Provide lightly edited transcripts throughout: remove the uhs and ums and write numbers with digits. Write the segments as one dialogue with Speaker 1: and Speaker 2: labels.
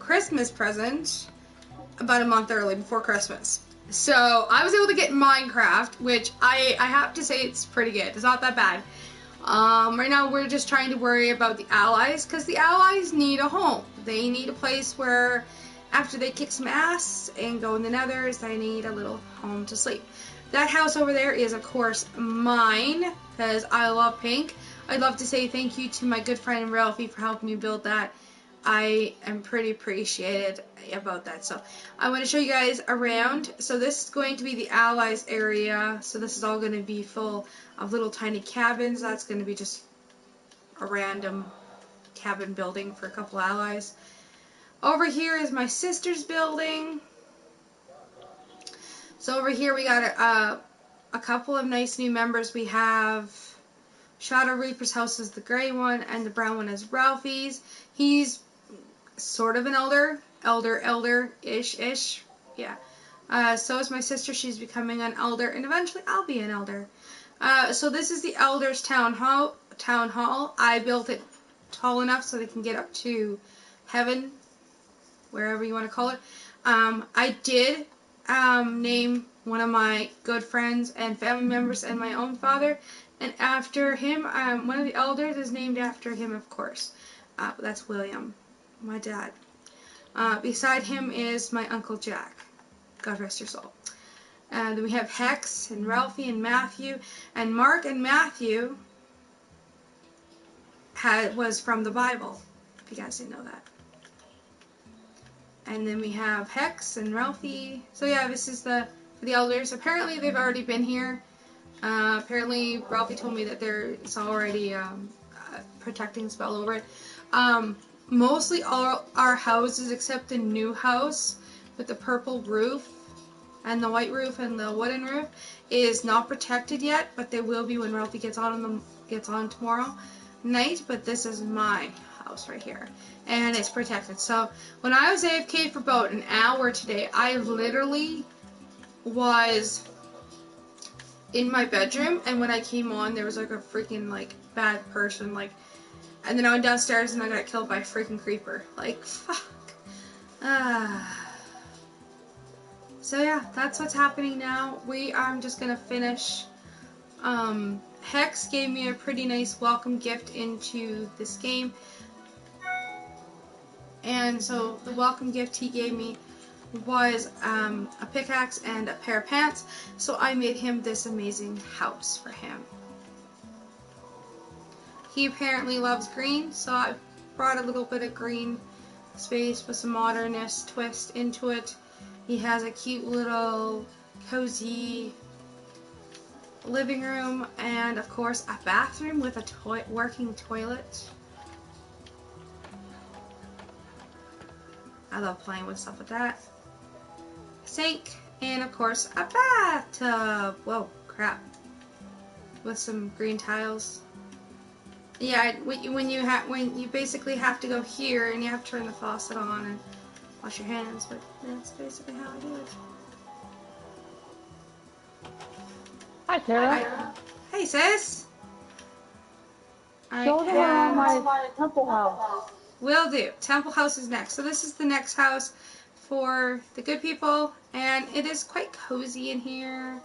Speaker 1: Christmas present about a month early, before Christmas. So I was able to get Minecraft, which I have to say it's pretty good. It's not that bad. Right now we're just trying to worry about the allies, because the allies need a home. They need a place where, after they kick some ass and go in the nethers, they need a little home to sleep. That house over there is, of course, mine, because I love pink. I'd love to say thank you to my good friend Ralphie for helping me build that. I am pretty appreciated about that. So I want to show you guys around. So this is going to be the allies area. So this is all going to be full of little tiny cabins. That's going to be just a random cabin building for a couple allies. Over here is my sister's building. So over here we got a couple of nice new members. We have Shadow Reaper's house is the gray one, and the brown one is Ralphie's. He's sort of an elder-ish. Yeah. So is my sister. She's becoming an elder, and eventually I'll be an elder. So this is the elders' town hall. I built it tall enough so they can get up to heaven, wherever you want to call it. I did name one of my good friends and family members and my own father, and after him, one of the elders is named after him, of course. That's William, my dad. Beside him is my Uncle Jack. God rest your soul. Then we have Hex and Ralphie and Matthew, and Mark and Matthew was from the Bible, if you guys didn't know that. And then we have Hex and Ralphie. So yeah, this is for the elders. Apparently they've already been here. Apparently Ralphie told me that there's already a protecting spell over it. Mostly all our houses, except the new house with the purple roof and the white roof and the wooden roof, is not protected yet, but they will be when Ralphie gets on tomorrow night. But this is my house right here, and it's protected. So when I was AFK for about an hour today, I literally was in my bedroom, and when I came on, there was like a freaking bad person, and then I went downstairs and I got killed by a freaking creeper. Fuck. So yeah, that's what's happening now. I'm just gonna finish. Hex gave me a pretty nice welcome gift into this game. And so the welcome gift he gave me was a pickaxe and a pair of pants. So I made him this amazing house for him. He apparently loves green, so I brought a little bit of green space with some modernist twist into it. He has a cute little cozy living room, and of course a bathroom with a working toilet. I love playing with stuff like that. Sink, and of course a bathtub. Whoa, crap. With some green tiles. Yeah, when you basically have to go here and you have to turn the faucet on and wash your hands, but that's basically how I do it.
Speaker 2: Hi, Sarah.
Speaker 1: Hey, sis.
Speaker 2: Show them around my temple house.
Speaker 1: Will do. Temple house is next. So this is the next house for the good people, and it is quite cozy in here.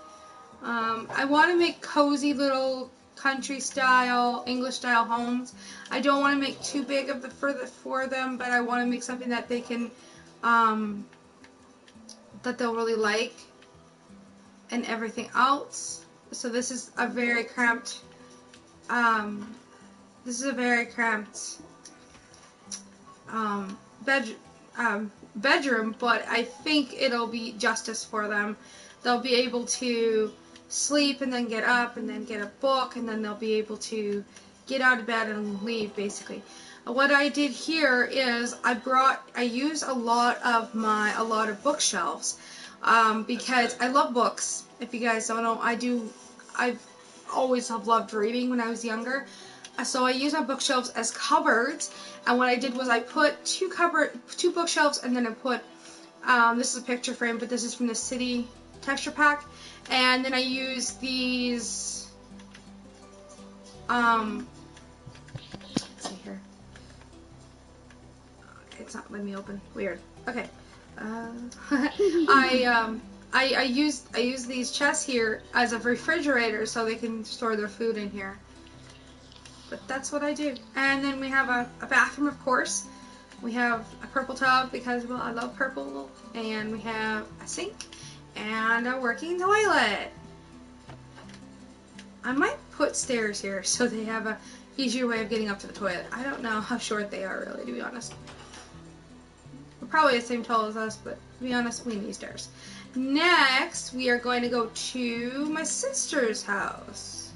Speaker 1: I want to make cozy little country style, English style homes. I don't want to make too big of for them, but I want to make something that they can, that they'll really like, and everything else. So this is a very cramped, bedroom, but I think it'll be justice for them. They'll be able to sleep and then get up and then get a book, and then they'll be able to get out of bed and leave, basically. What I did here is I used a lot of bookshelves, because I love books. If you guys don't know, I've always have loved reading when I was younger. So I used my bookshelves as cupboards, and what I did was I put two bookshelves, and then I put, this is a picture frame, but this is from the City texture pack, and then I used these, let's see here, Okay, it's not letting me open. Weird. Okay. I use these chests here as a refrigerator so they can store their food in here. But that's what I do. And then we have a bathroom, of course. We have a purple tub because, well, I love purple. And we have a sink and a working toilet. I might put stairs here so they have a easier way of getting up to the toilet. I don't know how short they are, really, to be honest. We're probably the same tall as us, but to be honest, we need stairs. Next, we are going to go to my sister's house.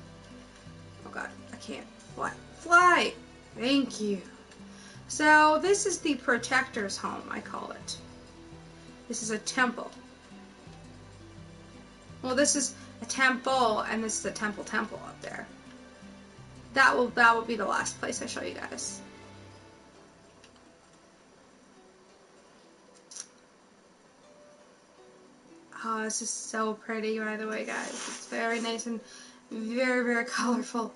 Speaker 1: Oh god, I can't fly. Fly! Thank you. So, this is the protector's home, I call it. This is a temple. Well, this is a temple, and this is a temple up there. That will be the last place I show you guys. Oh, this is so pretty, by the way, guys. It's very nice and very, very colorful.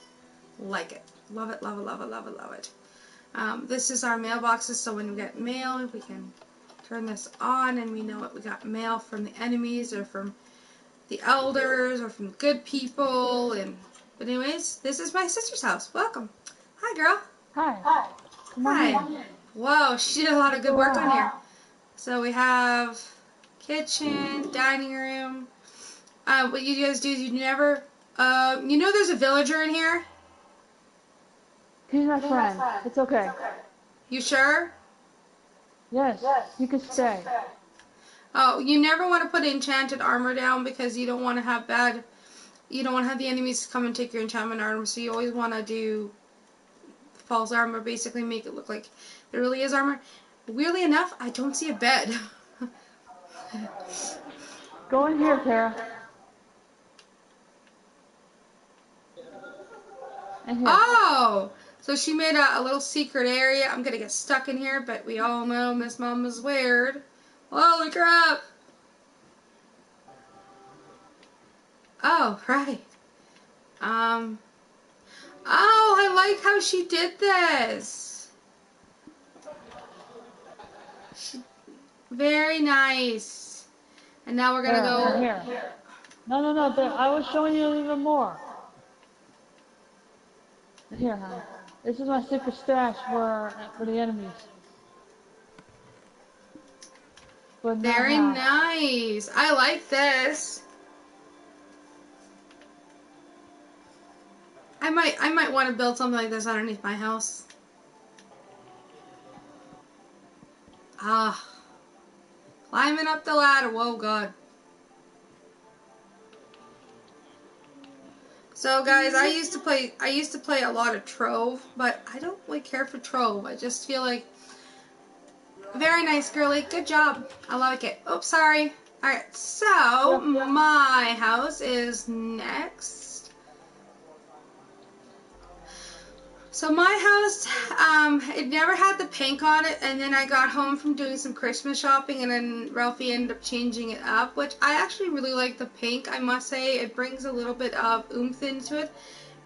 Speaker 1: Like it. Love it, love it, love it, love it, love it. This is our mailboxes, so when we get mail, we can turn this on and we know that we got mail from the enemies or from the elders or from good people. But anyways, this is my sister's house. Welcome. Hi, girl.
Speaker 2: Hi.
Speaker 1: Hi. Whoa, she did a lot of good work on here. So we have kitchen, dining room. What you guys do is you never, you know there's a villager in here?
Speaker 2: He's my friend. It's okay.
Speaker 1: You sure?
Speaker 2: Yes, you can stay.
Speaker 1: Oh, you never want to put enchanted armor down because you don't want to have you don't want to have the enemies come and take your enchantment armor, so you always want to do false armor, basically make it look like there really is armor. Weirdly enough, I don't see a bed.
Speaker 2: Go in here, Tara. In here.
Speaker 1: Oh! So she made a little secret area. I'm gonna get stuck in here, but we all know Miss Mama's weird. Holy crap! Oh, right. Oh, I like how she did this. Very nice. And now we're gonna go
Speaker 2: here. No. There, I was showing you even more. Here, honey. This is my secret stash for the enemies. But
Speaker 1: very nice. I like this. I might want to build something like this underneath my house. Ah. Climbing up the ladder. Whoa, God. So guys, I used to play a lot of Trove, but I don't really care for Trove. I just feel like very nice, girly. Good job. I like it. Oops, sorry. Alright, so my house is next. So my house, it never had the pink on it, and then I got home from doing some Christmas shopping, and then Ralphie ended up changing it up, which I actually really like the pink, I must say. It brings a little bit of oomph into it,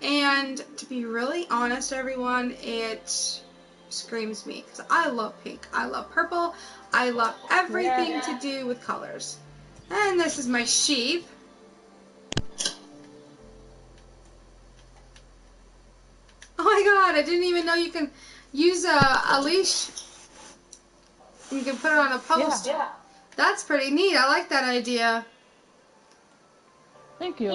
Speaker 1: and to be really honest, everyone, it screams me, because I love pink, I love purple, I love everything to do with colors. And this is my sheep. Oh my god, I didn't even know you can use a leash. You can put it on a post.
Speaker 2: Yeah.
Speaker 1: That's pretty neat. I like that idea.
Speaker 2: Thank you.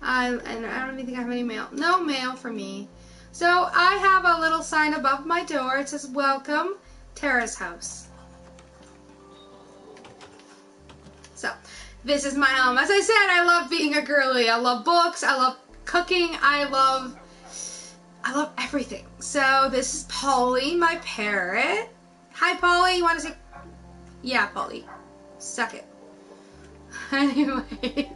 Speaker 1: And I don't even think I have any mail. No mail for me. So I have a little sign above my door. It says, "Welcome, Tara's house." So this is my home. As I said, I love being a girly. I love books. I love cooking. I love everything. So this is Polly, my parrot. Hi, Polly. You want to say? Yeah, Polly. Suck it. Anyways.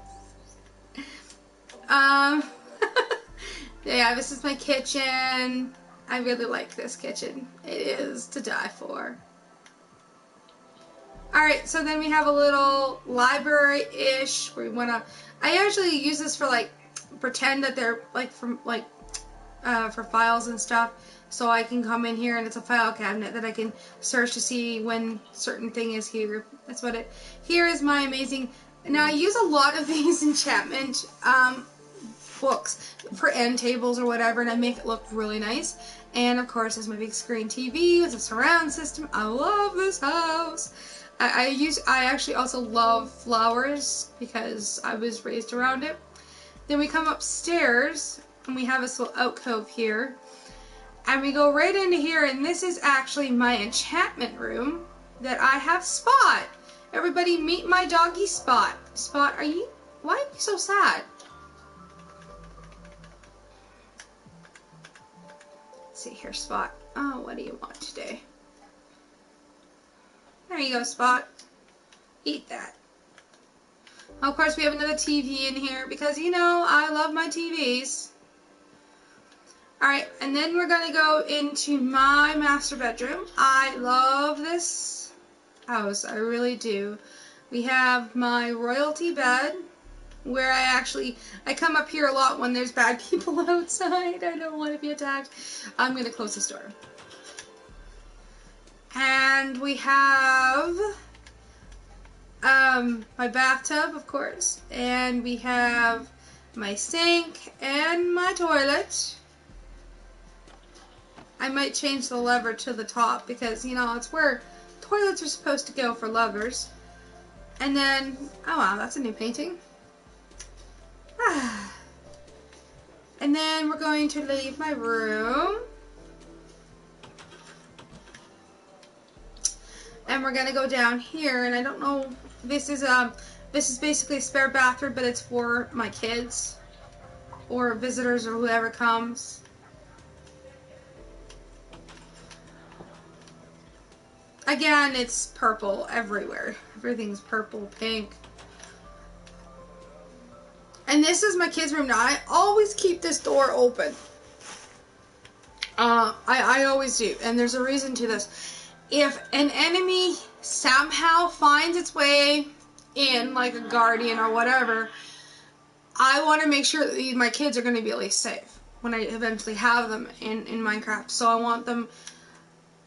Speaker 1: Yeah, this is my kitchen. I really like this kitchen. It is to die for. Alright, so then we have a little library-ish where we wanna, I actually use this for like, pretend that they're like from like, for files and stuff. so I can come in here and it's a file cabinet that I can search to see when certain thing is here. That's what it. Here is my amazing. Now I use a lot of these enchantment books for end tables or whatever, and I make it look really nice. And of course, there's my big screen TV with a surround system. I love this house. I actually also love flowers because I was raised around it. Then we come upstairs and we have this little alcove here. And we go right into here, and this is actually my enchantment room that I have Spot. Everybody meet my doggy Spot. Spot, why are you so sad? Let's see here, Spot. Oh, what do you want today? There you go, Spot. Eat that. Of course, we have another TV in here because, you know, I love my TVs. Alright, and then we're going to go into my master bedroom. I love this house. I really do. We have my royalty bed where I come up here a lot when there's bad people outside. I don't want to be attacked. I'm going to close this door. And we have my bathtub, of course, and we have my sink and my toilet. I might change the lever to the top because, you know, it's where toilets are supposed to go for lovers. And then, oh wow, that's a new painting. And then we're going to leave my room. And we're gonna go down here, and I don't know, this is basically a spare bathroom, but it's for my kids or visitors or whoever comes. Again, it's purple everywhere. Everything's purple, pink. And this is my kids' room now. I always keep this door open. I always do, and there's a reason to this. If an enemy somehow finds its way in, like a guardian or whatever, I want to make sure that my kids are going to be at least safe when I eventually have them in Minecraft. So I want them,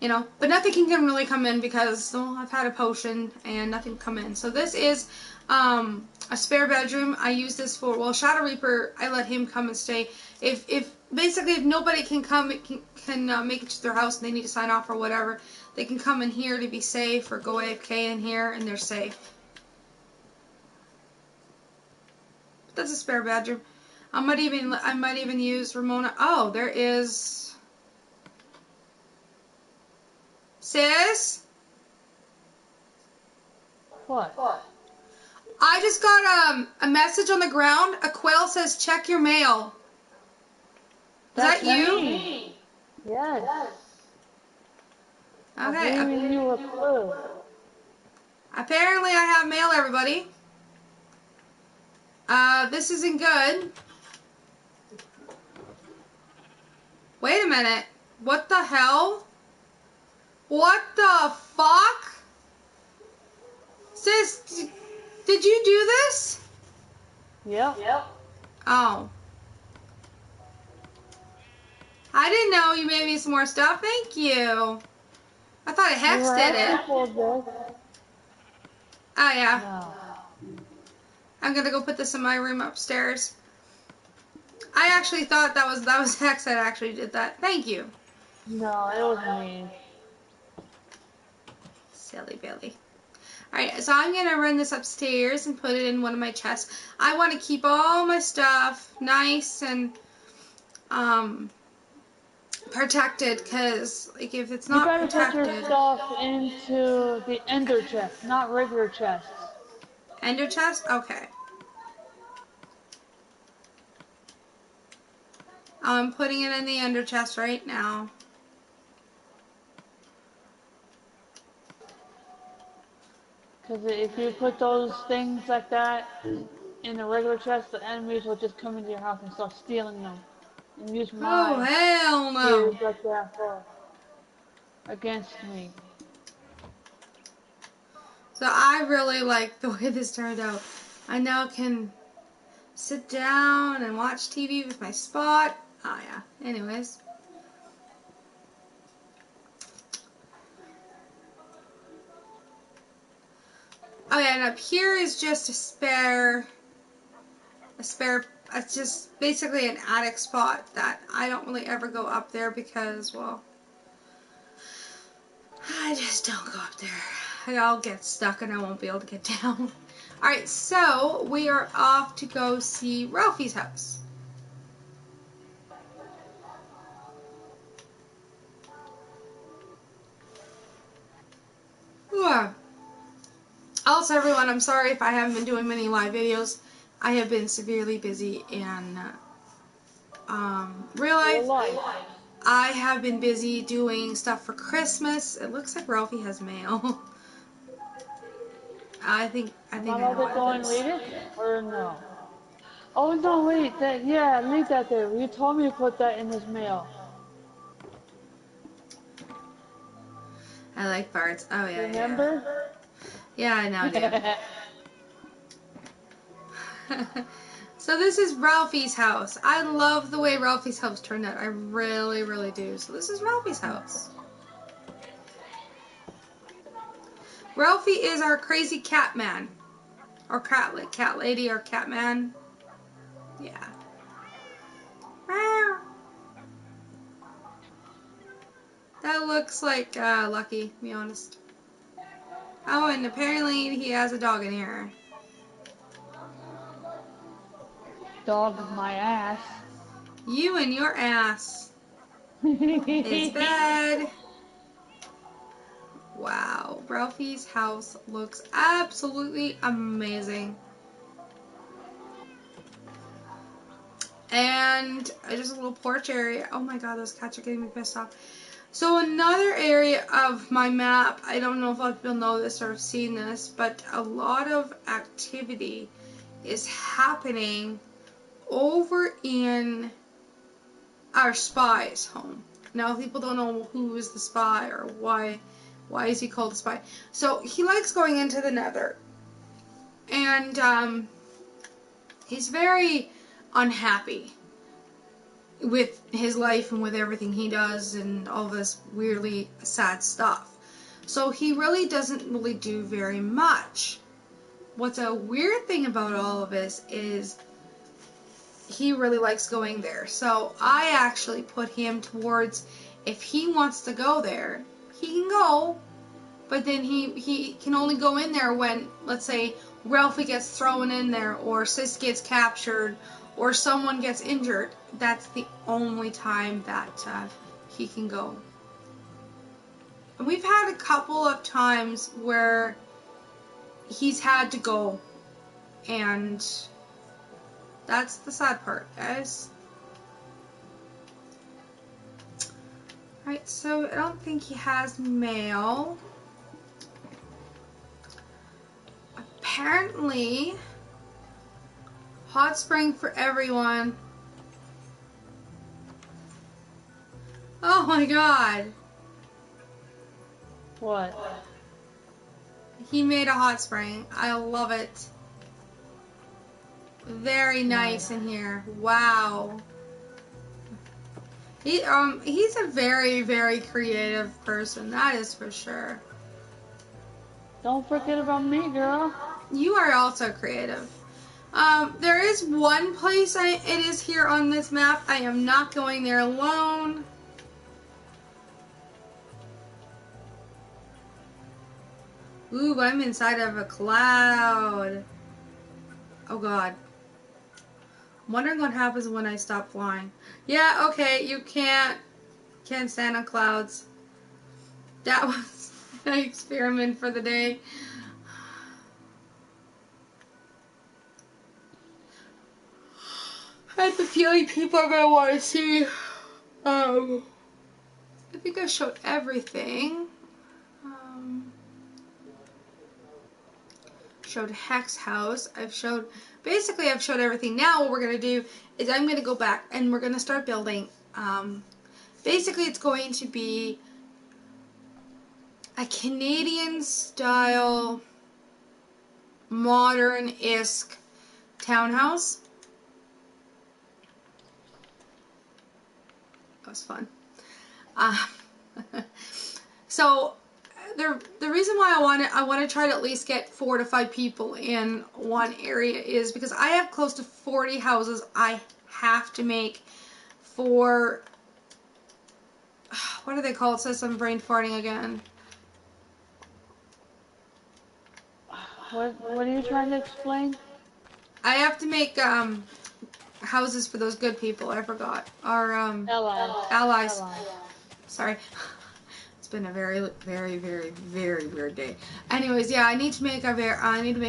Speaker 1: you know, but nothing can really come in because, well, I've had a potion and nothing come in. So this is a spare bedroom. I use this for, well, Shadow Reaper, I let him come and stay. If basically if nobody can come, can make it to their house and they need to sign off or whatever, they can come in here to be safe or go AFK in here and they're safe. But that's a spare bedroom. I might even use Ramona. Oh, there is. Sis?
Speaker 2: What?
Speaker 1: I just got a message on the ground. A quail says, check your mail. Is that you?
Speaker 2: Me. Yes.
Speaker 1: Okay.
Speaker 2: I'm giving you a clue.
Speaker 1: Apparently I have mail, everybody. This isn't good. Wait a minute. What the hell? What the fuck? Sis, did you do this?
Speaker 2: Yep.
Speaker 1: Oh. I didn't know you made me some more stuff. Thank you. I thought Hex did it. Oh, yeah.
Speaker 2: No.
Speaker 1: I'm gonna go put this in my room upstairs. I actually thought that was Hex that actually did that. Thank you.
Speaker 2: No, it wasn't me.
Speaker 1: Silly Billy. Alright, so I'm gonna run this upstairs and put it in one of my chests. I want to keep all my stuff nice and protected, because like if it's not
Speaker 2: you gotta put your
Speaker 1: protected.
Speaker 2: stuff into the ender chest, not regular chests.
Speaker 1: Ender chest? Okay. I'm putting it in the ender chest right now.
Speaker 2: Because if you put those things like that in a regular chest, the enemies will just come into your house and start stealing them. And use
Speaker 1: Oh,
Speaker 2: my
Speaker 1: hell no.
Speaker 2: gears like that for against me.
Speaker 1: So I really like the way this turned out. I now can sit down and watch TV with my Spot. Oh yeah. Anyways. Oh yeah, and up here is just it's just basically an attic spot that I don't really ever go up there because, well, I just don't go up there. I'll get stuck and I won't be able to get down. Alright, so we are off to go see Ralphie's house. Yeah. Also, everyone, I'm sorry if I haven't been doing many live videos. I have been severely busy in real life. I have been busy doing stuff for Christmas. It looks like Ralphie has mail. I think I know
Speaker 2: allowed to go
Speaker 1: what
Speaker 2: and
Speaker 1: it
Speaker 2: read
Speaker 1: is.
Speaker 2: it? Or no? Oh no, wait, yeah, leave that there. You told me to put that in his mail.
Speaker 1: I like birds. Oh yeah,
Speaker 2: Remember?
Speaker 1: yeah. I know, dude. So this is Ralphie's house. I love the way Ralphie's house turned out. I really, really do. So this is Ralphie's house. Ralphie is our crazy cat man. Or cat lady or cat man. Yeah. That looks like Lucky, to be honest. Oh, and apparently he has a dog in here.
Speaker 2: Dog my ass.
Speaker 1: You and your ass. His bed. Wow. Ralphie's house looks absolutely amazing. And just a little porch area. Oh my god, those cats are getting me pissed off. So another area of my map, I don't know if a lot of people know this or have seen this, but a lot of activity is happening over in our spy's home. Now, people don't know who is the spy or why is he called the spy. So he likes going into the nether. And he's very unhappy with his life and with everything he does and all this weirdly sad stuff. So he really doesn't really do very much. What's a weird thing about all of this is he really likes going there. So I actually put him towards, if he wants to go there, he can go, but then he can only go in there when, let's say, Ralphie gets thrown in there, or Sis gets captured, or someone gets injured. That's the only time that he can go. And we've had a couple of times where he's had to go, and that's the sad part, guys. Alright, so I don't think he has mail. Apparently, hot spring for everyone. Oh my god.
Speaker 2: What?
Speaker 1: He made a hot spring. I love it. Very nice in here. Wow. He's a very, very creative person. That is for sure.
Speaker 2: Don't forget about me, girl.
Speaker 1: You are also creative. There is one place it is here on this map. I am not going there alone. Ooh, I'm inside of a cloud. Oh god. I'm wondering what happens when I stop flying. Yeah, okay, you can't stand on clouds. That was an experiment for the day. I have the feeling people are going to want to see. I think I showed everything. Showed Hex House. I've showed everything. Now what we're going to do is I'm going to go back and we're going to start building. Basically it's going to be a Canadian style modern-esque townhouse. That was fun. So the reason why I want to try to at least get 4 to 5 people in one area is because I have close to 40 houses I have to make for, what do they call it? It says I'm brain farting again.
Speaker 2: What are you trying to explain?
Speaker 1: I have to make houses for those good people. I forgot. Our allies. Sorry. It's been a very, very, very, very weird day. Anyways, yeah, I need to make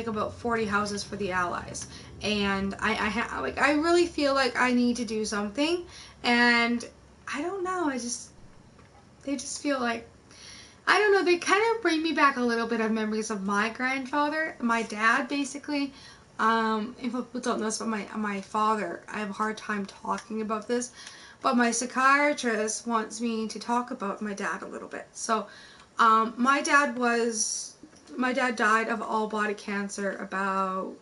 Speaker 1: about 40 houses for the allies, and I really feel like I need to do something, and I don't know. They just feel like, I don't know. They kind of bring me back a little bit of memories of my grandfather, my dad, basically. If people don't know this about my father, I have a hard time talking about this, but my psychiatrist wants me to talk about my dad a little bit. So, my dad died of all body cancer about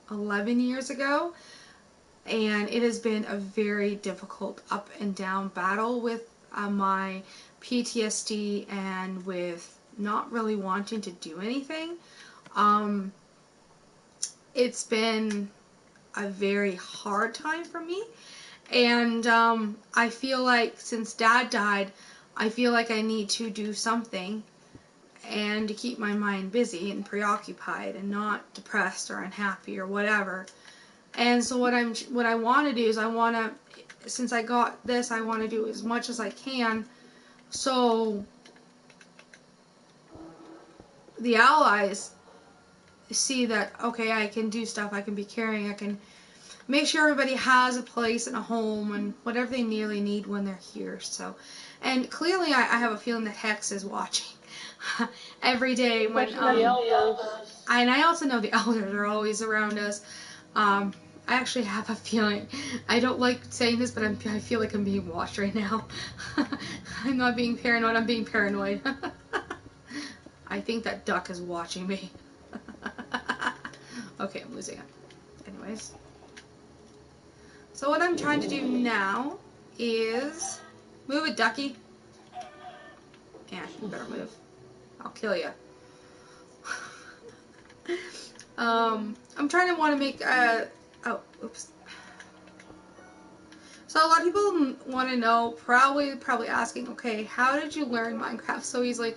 Speaker 1: 11 years ago, and it has been a very difficult up and down battle with my PTSD and with not really wanting to do anything. It's been a very hard time for me, and I feel like since Dad died, I feel like I need to do something and to keep my mind busy and preoccupied and not depressed or unhappy or whatever. And so what I want to do is since I got this, I want to do as much as I can so the allies see that, okay, I can do stuff, I can be caring, I can make sure everybody has a place and a home and whatever they really need when they're here. So, and clearly I have a feeling that Hex is watching every day when
Speaker 2: Especially the elders.
Speaker 1: and I also know the elders are always around us. I actually have a feeling, I don't like saying this, but I feel like I'm being watched right now. I'm not being paranoid, I'm being paranoid. I think that duck is watching me. Okay, I'm losing it. Anyways. So what I'm trying to do now is move it, ducky. Yeah, you better move. I'll kill you. I'm trying to want to make oh, oops. So a lot of people want to know, probably asking, okay, how did you learn Minecraft so easily?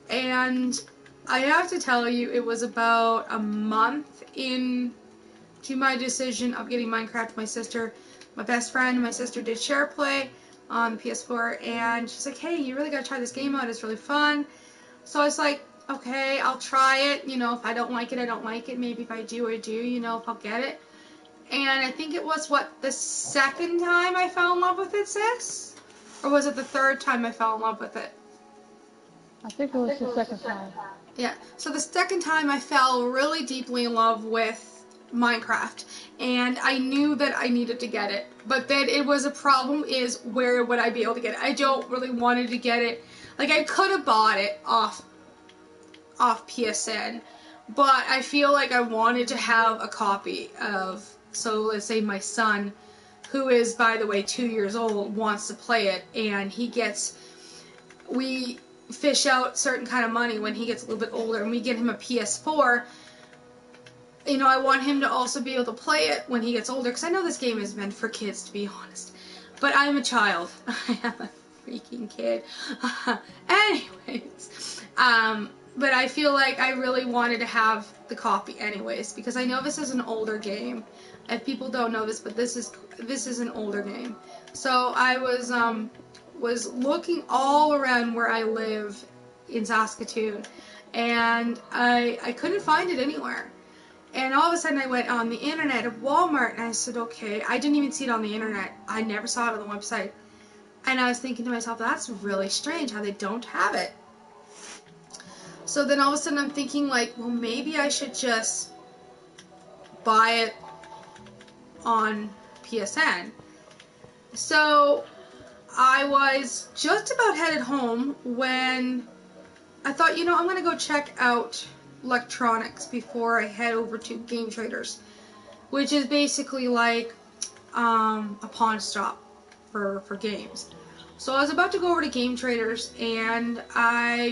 Speaker 1: And I have to tell you, it was about a month into my decision of getting Minecraft. My best friend, my sister did share play on the PS4, and she's like, hey, you really gotta try this game out, it's really fun. So I was like, okay, I'll try it, if I don't like it, I don't like it, maybe if I do, I do, if I'll get it. And I think it was, the second time I fell in love with it, sis? Or was it the third time I fell in love with it?
Speaker 2: I think it was the second time.
Speaker 1: Yeah, so the second time I fell really deeply in love with Minecraft, and I knew that I needed to get it, but then it was a problem is where would I be able to get it? I don't really wanted to get it, like I could have bought it off PSN, but I feel like I wanted to have a copy of, so let's say my son, who is by the way 2 years old, wants to play it, and we fish out certain kind of money when he gets a little bit older, and we get him a PS4. I want him to also be able to play it when he gets older, because I know this game is meant for kids, to be honest. But I'm a child. I am a freaking kid. Anyways, but I feel like I really wanted to have the copy anyways, because I know this is an older game. If people don't know this, but this is an older game. So I was looking all around where I live in Saskatoon, and I couldn't find it anywhere. And all of a sudden I went on the internet at Walmart, and I said, okay, I didn't even see it on the internet. I never saw it on the website. And I was thinking to myself, that's really strange how they don't have it. So then all of a sudden I'm thinking, like, well, maybe I should just buy it on PSN. So I was just about headed home when I thought, I'm going to go check out electronics before I head over to Game Traders, which is basically like a pawn shop for games. So I was about to go over to Game Traders, and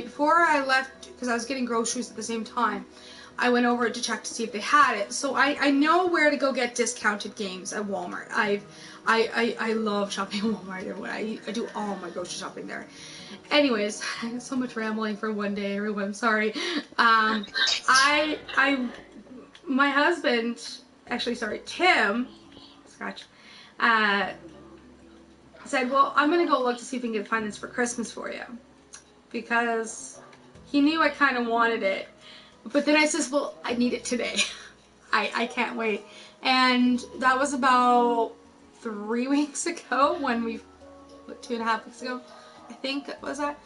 Speaker 1: before I left, because I was getting groceries at the same time, I went over to check to see if they had it. So I know where to go get discounted games at Walmart. I love shopping at Walmart. I do all my grocery shopping there. Anyways, so much rambling for one day, everyone. I'm sorry. My husband, actually, sorry, Tim, scratch, said, well, I'm going to go look to see if we can find this for Christmas for you. Because he knew I kind of wanted it. But then I says, well, I need it today. I can't wait. And that was about 3 weeks ago when 2.5 weeks ago, I think it was that.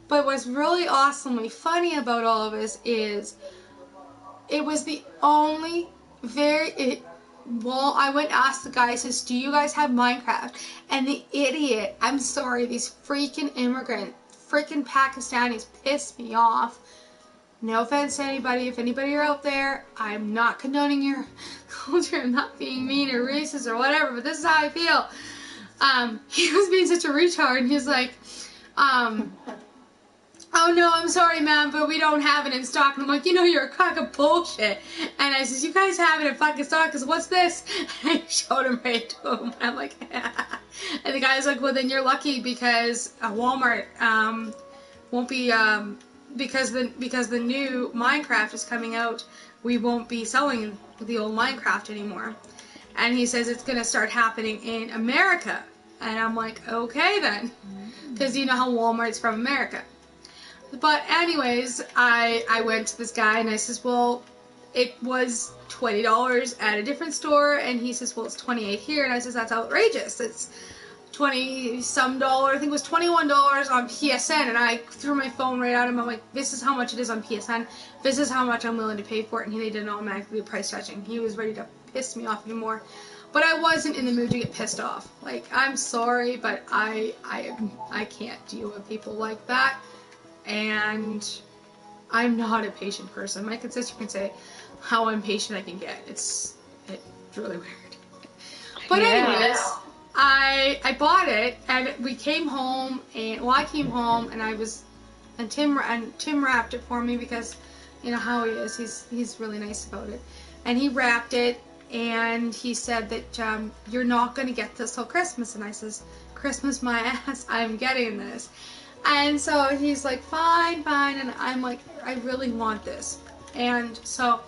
Speaker 1: But what's really awesomely funny about all of this is it was the only I went and asked the guy, says, do you guys have Minecraft? And the idiot, I'm sorry, these freaking freaking Pakistanis pissed me off. No offense to anybody. If anybody are out there, I'm not condoning your culture. I'm not being mean or racist or whatever, but this is how I feel. He was being such a retard, and he's like, oh no, I'm sorry, ma'am, but we don't have it in stock. And I'm like, you're a crock of bullshit. And I says, you guys have it in fucking stock, because what's this? And I showed him right to him. And I'm like, and the guy's like, well, then you're lucky, because Walmart won't be, because the new Minecraft is coming out, we won't be selling the old Minecraft anymore. And he says it's going to start happening in America. And I'm like, okay then. Because you know how Walmart's from America. But anyways, I went to this guy and I says, well, it was $20 at a different store. And he says, well, it's $28 here. And I says, that's outrageous. It's 20 some dollar. I think it was $21 on PSN. And I threw my phone right at him. I'm like, this is how much it is on PSN. This is how much I'm willing to pay for it. And they didn't automatically do price touching. He was ready to piss me off even more. But I wasn't in the mood to get pissed off. Like, I'm sorry, but I can't deal with people like that. And I'm not a patient person. My sister can say how impatient I can get. It's really weird. But anyways, I bought it, and we came home, and I came home, and Tim wrapped it for me, because you know how he is. He's really nice about it, and he wrapped it, and he said that you're not gonna get this till Christmas, and I says, Christmas my ass, I'm getting this. And so he's like, fine, and I'm like, I really want this. And so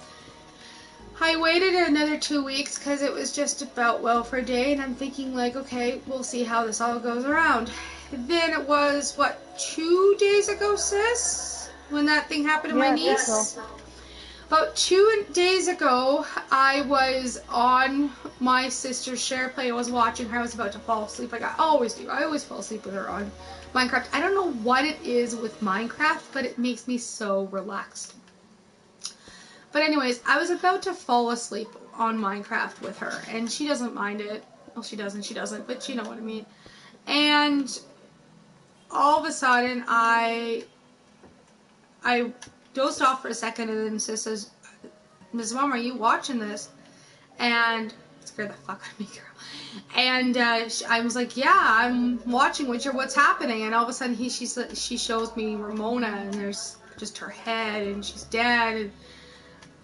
Speaker 1: I waited another 2 weeks, because it was just about Welfare Day, and I'm thinking like, okay, we'll see how this all goes around. Then it was, 2 days ago, sis? When that thing happened to my niece? So. About 2 days ago, I was on my sister's share play. I was watching her. I was about to fall asleep, like I always do. I always fall asleep with her on Minecraft. I don't know what it is with Minecraft, but it makes me so relaxed. But anyways, I was about to fall asleep on Minecraft with her, and she doesn't mind it. Well, she doesn't, but you know what I mean. And all of a sudden, I dozed off for a second, and then Sis says, Ms. Mom, are you watching this? And it scared the fuck out of me, girl. And I was like, yeah, I'm watching what's happening. And all of a sudden she shows me Ramona, and there's just her head, and she's dead. And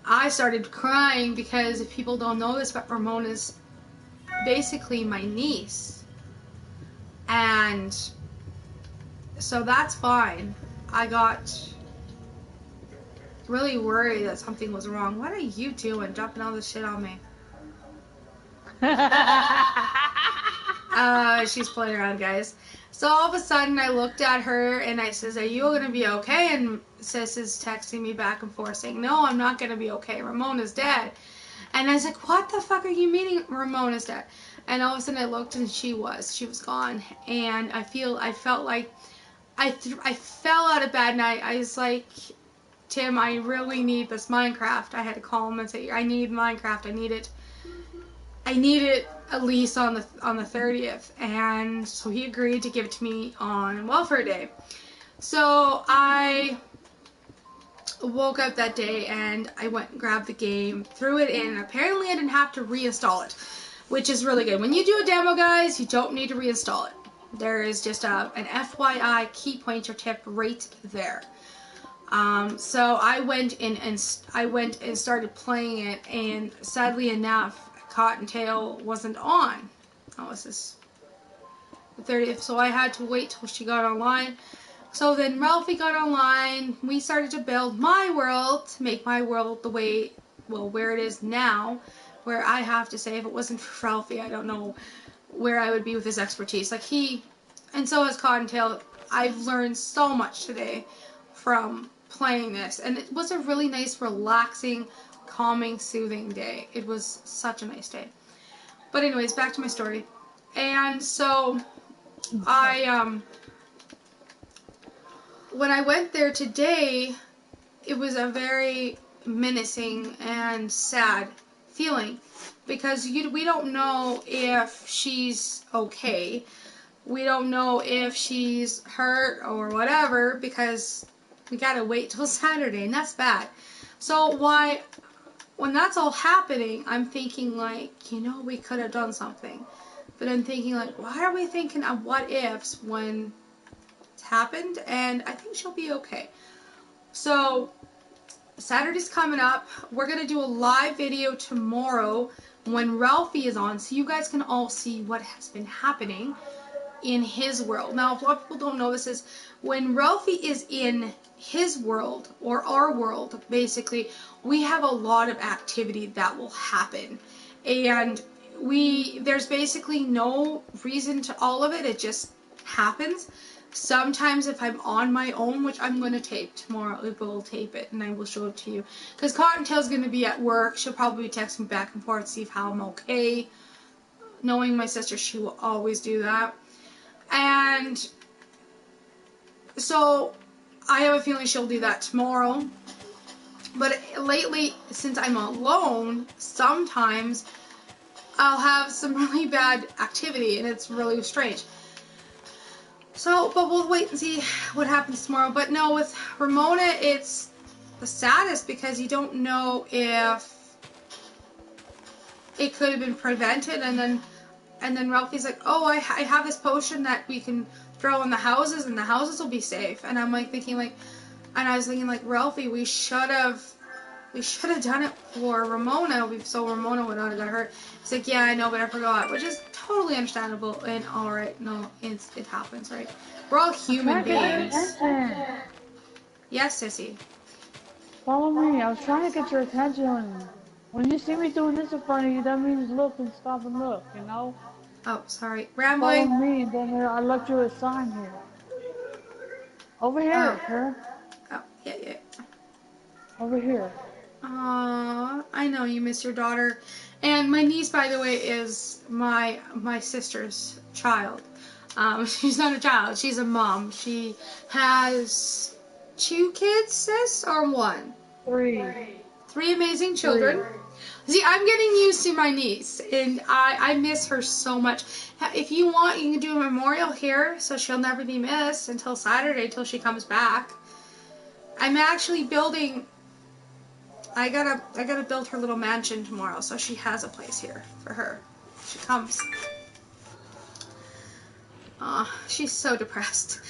Speaker 1: I started crying, because if people don't know this, but Ramona's basically my niece. And so that's fine. I got really worried that something was wrong. What are you doing, dumping all this shit on me? She's playing around, guys. So all of a sudden I looked at her and I says, are you gonna be okay? And Sis is texting me back and forth saying, no, I'm not gonna be okay. Ramona's dead. And I was like, what the fuck are you meaning Ramona's dead? And all of a sudden I looked, and she was gone. And I felt like I fell out of bed, and I was like, Tim, I really need this Minecraft. I had to call him and say, I need Minecraft. I need it at least on the 30th. And so he agreed to give it to me on Welfare Day. So I woke up that day, and I went and grabbed the game, threw it in, and apparently I didn't have to reinstall it, which is really good. When you do a demo, guys, you don't need to reinstall it. There is just an FYI key pointer tip right there. So I went in and started playing it, and sadly enough, Cottontail wasn't on. Oh, is this the 30th? So I had to wait till she got online. So then Ralphie got online. We started to build my world, to make my world the way, well, where it is now. Where I have to say, if it wasn't for Ralphie, I don't know where I would be with his expertise. Like and so has Cottontail. I've learned so much today from playing this, and it was a really nice, relaxing, calming, soothing day. It was such a nice day. But anyways, back to my story. And so when I went there today, it was a very menacing and sad feeling, because we don't know if she's okay. We don't know if she's hurt or whatever, because we gotta wait till Saturday, and that's bad. So when that's all happening, I'm thinking like, we could have done something. But I'm thinking like, why are we thinking of what ifs when it's happened? And I think she'll be okay. So Saturday's coming up. We're gonna do a live video tomorrow when Ralphie is on, so you guys can all see what has been happening in his world. Now, what people don't know this is, when Ralphie is in his world, or our world, basically, we have a lot of activity that will happen. And there's basically no reason to all of it. It just happens. Sometimes if I'm on my own, which I'm going to tape tomorrow, I will tape it and I will show it to you. Because Cottontail's going to be at work. She'll probably text me back and forth, see how I'm okay. Knowing my sister, she will always do that. And so I have a feeling she'll do that tomorrow. But lately, since I'm alone, sometimes I'll have some really bad activity, and it's really strange. So, but we'll wait and see what happens tomorrow. But no, with Ramona, it's the saddest, because you don't know if it could have been prevented, and then Ralphie's like, oh, I have this potion that we can throw in the houses, and the houses will be safe. And I'm like thinking like, and I was thinking like, Ralphie, we should have done it for Ramona, so Ramona would not have got hurt. He's like, yeah, I know, but I forgot, which is totally understandable and alright. No, it happens, right? We're all human beings. Yes, sissy.
Speaker 2: Follow me. I was trying to get your attention. When you see me doing this in front of you, that means look and stop and look, you know?
Speaker 1: Oh, sorry.
Speaker 2: Follow
Speaker 1: Rambling.
Speaker 2: me, then I left you a sign here. Over here, Karen.
Speaker 1: Oh, yeah.
Speaker 2: Over here.
Speaker 1: Aww, I know you miss your daughter. And my niece, by the way, is my sister's child. She's not a child, she's a mom. She has 2 kids, sis, or 1?
Speaker 2: 3.
Speaker 1: 3 amazing children. See, I'm getting used to my niece, and I miss her so much. If you want, you can do a memorial here, so she'll never be missed until Saturday, till she comes back. I'm actually building... I gotta build her little mansion tomorrow, so she has a place here for her. She comes. Aw, she's so depressed.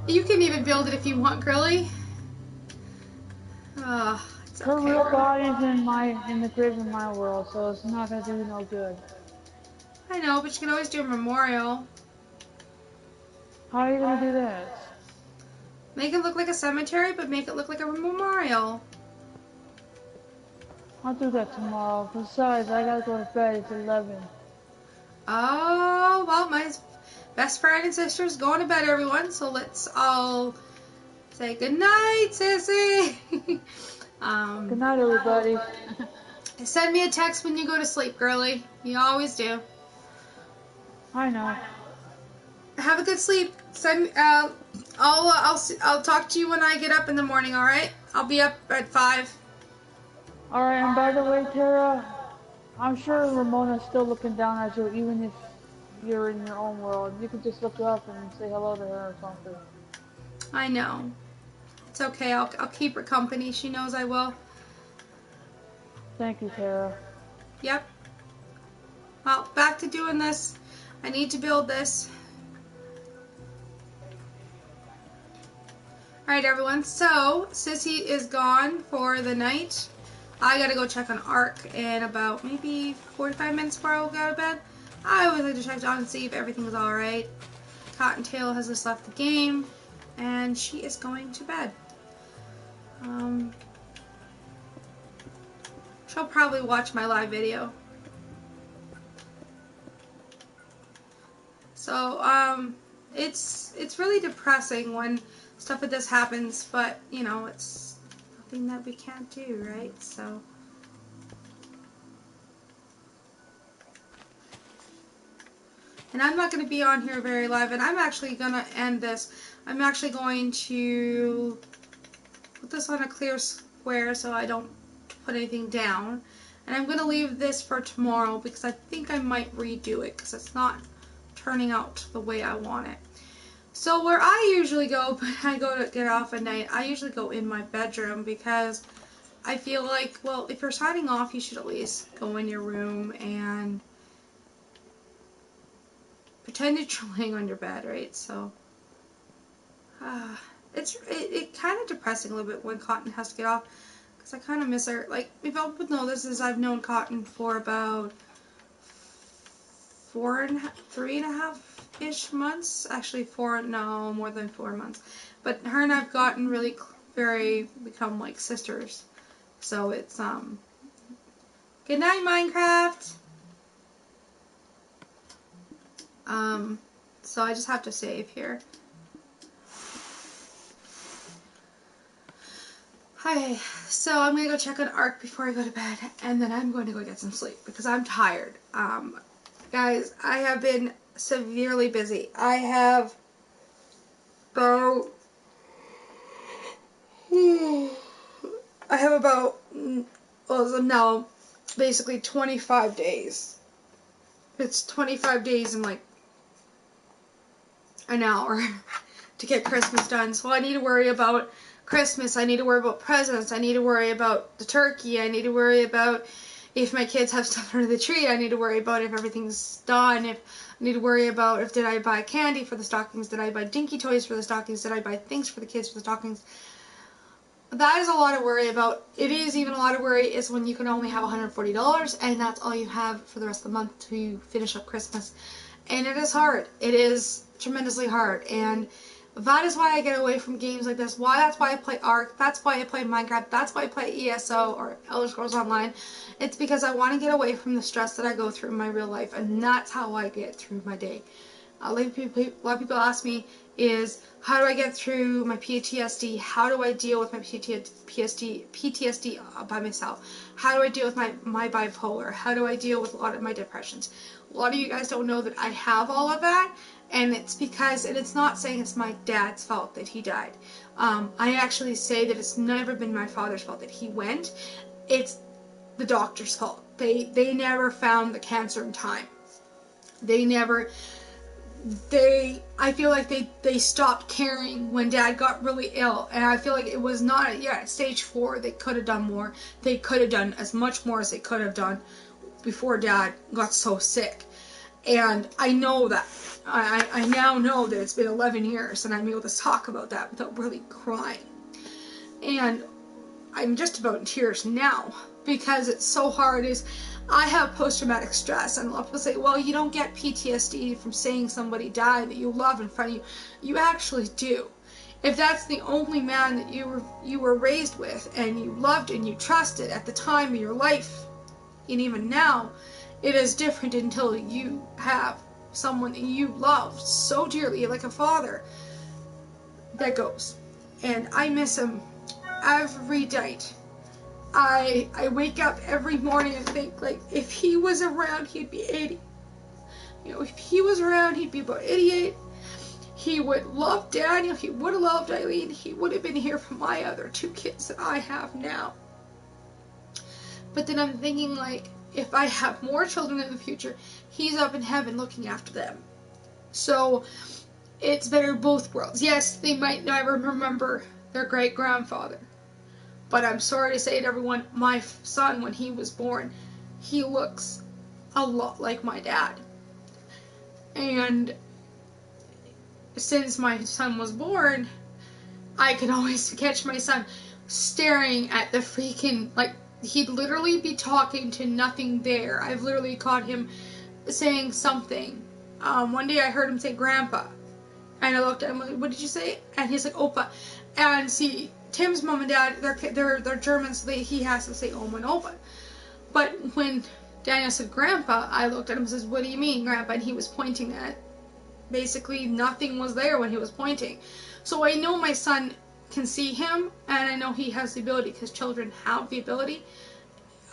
Speaker 1: You can even build it if you want, girly. It's okay.
Speaker 2: Her real body's in the grave in my world, so it's not gonna do no good.
Speaker 1: I know, but you can always do a memorial.
Speaker 2: How are you gonna do this?
Speaker 1: Make it look like a cemetery, but make it look like a memorial.
Speaker 2: I'll do that tomorrow. Besides, I gotta go to bed. It's 11.
Speaker 1: Oh, well, my best friend and sister's going to bed, everyone. So let's all say good night, sissy.
Speaker 2: Good night, everybody.
Speaker 1: Send me a text when you go to sleep, girly. You always do.
Speaker 2: I know.
Speaker 1: Have a good sleep. I'll talk to you when I get up in the morning. All right? I'll be up at 5.
Speaker 2: Alright, and by the way, Tara, I'm sure Ramona's still looking down at you, even if you're in your own world. You could just look up and say hello to her or something.
Speaker 1: I know. It's okay. I'll keep her company. She knows I will.
Speaker 2: Thank you, Tara.
Speaker 1: Yep. Well, back to doing this. I need to build this. Alright everyone, so Sissy is gone for the night. I gotta go check on Ark in about maybe 45 minutes before I will go to bed. I always like to check on and see if everything is alright. Cottontail has just left the game and she is going to bed. She'll probably watch my live video. So, it's really depressing when stuff like this happens, but, you know, it's nothing that we can't do, right? So, and I'm not going to be on here very live, and I'm actually going to end this. I'm actually going to put this on a clear square so I don't put anything down. And I'm going to leave this for tomorrow because I think I might redo it because it's not turning out the way I want it. So where I usually go when I go to get off at night, I usually go in my bedroom because I feel like, well, if you're signing off, you should at least go in your room and pretend that you're laying on your bed, right? So it's kind of depressing a little bit when Cotton has to get off because I kind of miss her. Like, if I would know this, is I've known Cotton for about 3.5-ish months. Actually, more than 4 months. But her and I've gotten really become like sisters. So it's good night, Minecraft. So I just have to save here. Okay, so I'm gonna go check on Ark before I go to bed, and then I'm going to go get some sleep because I'm tired. Guys, I have been severely busy. I have about now basically 25 days. It's 25 days and like an hour to get Christmas done. So I need to worry about Christmas. I need to worry about presents. I need to worry about the turkey. I need to worry about if my kids have stuff under the tree. I need to worry about if everything's done. I need to worry about if did I buy candy for the stockings? Did I buy dinky toys for the stockings? Did I buy things for the kids for the stockings? That is a lot of worry about. It is even a lot of worry is when you can only have $140 and that's all you have for the rest of the month to finish up Christmas. And it is hard. It is tremendously hard. And that is why I get away from games like this. That's why I play Ark. That's why I play Minecraft. That's why I play ESO or Elder Scrolls Online. It's because I want to get away from the stress that I go through in my real life. And that's how I get through my day. A lot of people ask me is, how do I get through my PTSD? How do I deal with my PTSD by myself? How do I deal with my bipolar? How do I deal with a lot of my depressions? A lot of you guys don't know that I have all of that, and it's because, and it's not saying it's my dad's fault that he died. I actually say that it's never been my father's fault that he went. It's the doctor's fault. They never found the cancer in time. I feel like they stopped caring when Dad got really ill, and I feel like it was not at stage 4. They could have done more. They could have done as much more as they could have done before Dad got so sick. And I know that. I now know that it's been 11 years, and I'm able to talk about that without really crying. And I'm just about in tears now because it's so hard. I have post-traumatic stress, and a lot of people say, well, you don't get PTSD from seeing somebody die that you love in front of you. You actually do. If that's the only man that you were raised with and you loved and you trusted at the time of your life, and even now, it is different until you have someone that you love so dearly, like a father, that goes. And I miss him every night. I wake up every morning and think, like, if he was around, he'd be 80. You know, if he was around, he'd be about 88. He would love Daniel. He would have loved Eileen. He would have been here for my other 2 kids that I have now. But then I'm thinking, like, if I have more children in the future, he's up in heaven looking after them. So it's better both worlds. Yes, they might never remember their great-grandfather. But I'm sorry to say to everyone, my son, when he was born, he looks a lot like my dad. And since my son was born, I can always catch my son staring at the freaking, like, he'd literally be talking to nothing there. I've literally caught him saying something. One day I heard him say grandpa. And I looked at him like, what did you say? And he's like, Opa. And see, Tim's mom and dad, they're German, so he has to say Oma and Opa. But when Daniel said grandpa, I looked at him and says, what do you mean, grandpa? And he was pointing at, basically nothing was there when he was pointing. So I know my son can see him, and I know he has the ability, because children have the ability.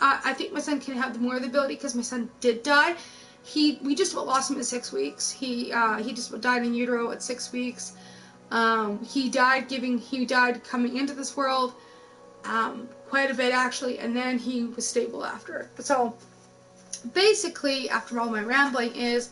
Speaker 1: I think my son can have more of the ability, because my son did die. We just about lost him at 6 weeks. He just about died in utero at 6 weeks. He died coming into this world, quite a bit actually, and then he was stable after. So basically, after all my rambling, is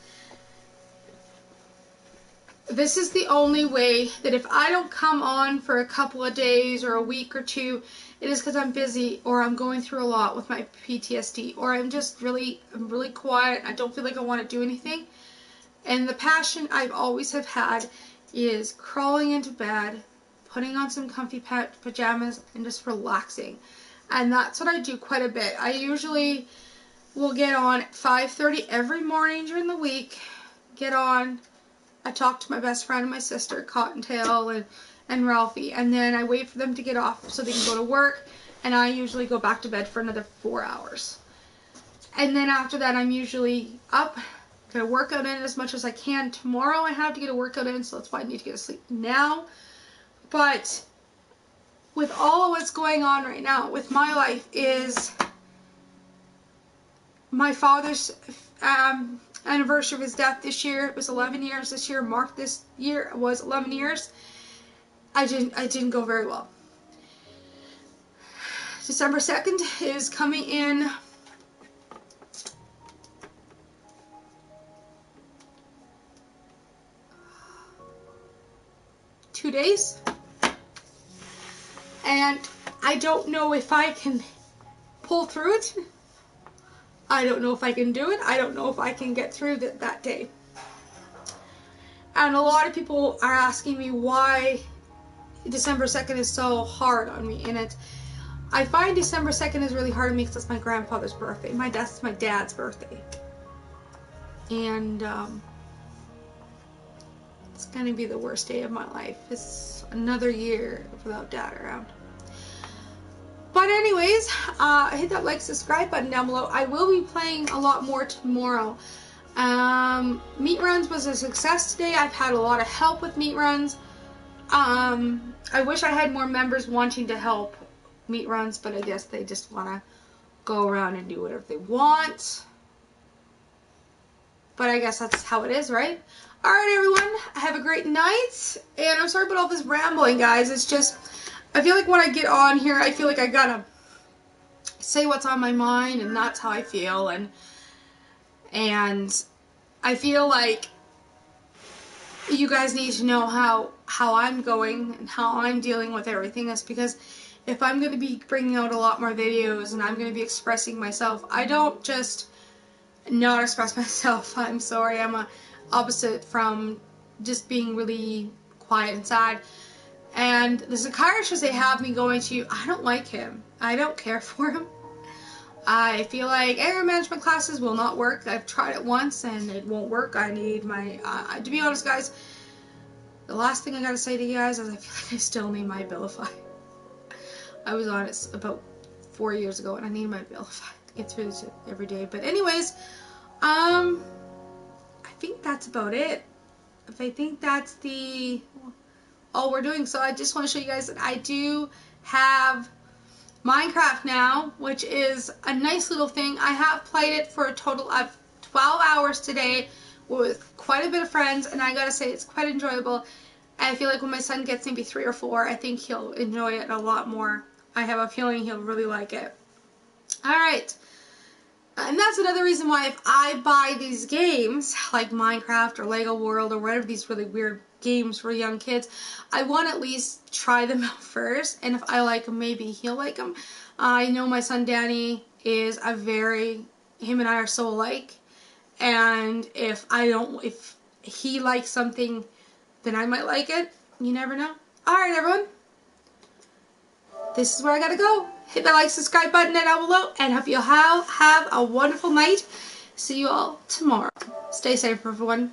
Speaker 1: this is the only way that if I don't come on for a couple of days or a week or two, it is because I'm busy, or I'm going through a lot with my PTSD, or I'm really quiet. I don't feel like I want to do anything. And the passion I've always have had is crawling into bed, putting on some comfy pajamas, and just relaxing. And that's what I do quite a bit. I usually will get on at 5:30 every morning during the week. Get on. I talk to my best friend and my sister, Cottontail and Ralphie, and then I wait for them to get off so they can go to work, and I usually go back to bed for another 4 hours. And then after that, I'm usually up, get a workout in as much as I can. Tomorrow I have to get a workout in, so that's why I need to get to sleep now. But with all of what's going on right now with my life is my father's anniversary of his death this year. It was 11 years this year. Marked this year was 11 years. I didn't go very well. December 2nd is coming in 2 days. And I don't know if I can pull through it. I don't know if I can do it. I don't know if I can get through that day. And a lot of people are asking me why December 2nd is so hard on me. And I find December 2nd is really hard on me because it's my grandfather's birthday. That's my dad's birthday. And it's going to be the worst day of my life. It's another year without dad around. But anyways, hit that like, subscribe button down below. I will be playing a lot more tomorrow. Meat runs was a success today. I've had a lot of help with meat runs. I wish I had more members wanting to help meat runs, but I guess they just want to go around and do whatever they want. But I guess that's how it is, right? Alright everyone, have a great night. And I'm sorry about all this rambling, guys. It's just, I feel like when I get on here, I feel like I gotta say what's on my mind, and that's how I feel. And I feel like you guys need to know how I'm going and how I'm dealing with everything. Is because if I'm going to be bringing out a lot more videos and I'm going to be expressing myself, I don't just not express myself. I'm sorry, I'm a opposite from just being really quiet and sad. And the psychiatrist they have me going to, I don't like him. I don't care for him. I feel like anger management classes will not work. I've tried it once and it won't work. I need my, to be honest guys, the last thing I gotta say to you guys is I feel like I still need my Abilify. I was on it about 4 years ago and I need my Abilify to get through this every day. But anyways, I think that's about it. I think that's all we're doing. So I just want to show you guys that I do have Minecraft now, which is a nice little thing. I have played it for a total of 12 hours today with quite a bit of friends, and I gotta say it's quite enjoyable. I feel like when my son gets maybe 3 or 4, I think he'll enjoy it a lot more. I have a feeling he'll really like it. Alright. And that's another reason why if I buy these games, like Minecraft or Lego World or whatever these really weird games for young kids, I want to at least try them out first, and if I like them, maybe he'll like them. I know my son Danny is him and I are so alike, and if he likes something, then I might like it. You never know. Alright everyone, this is where I gotta go. Hit that like, subscribe button down below, and hope you have a wonderful night. See you all tomorrow. Stay safe, everyone.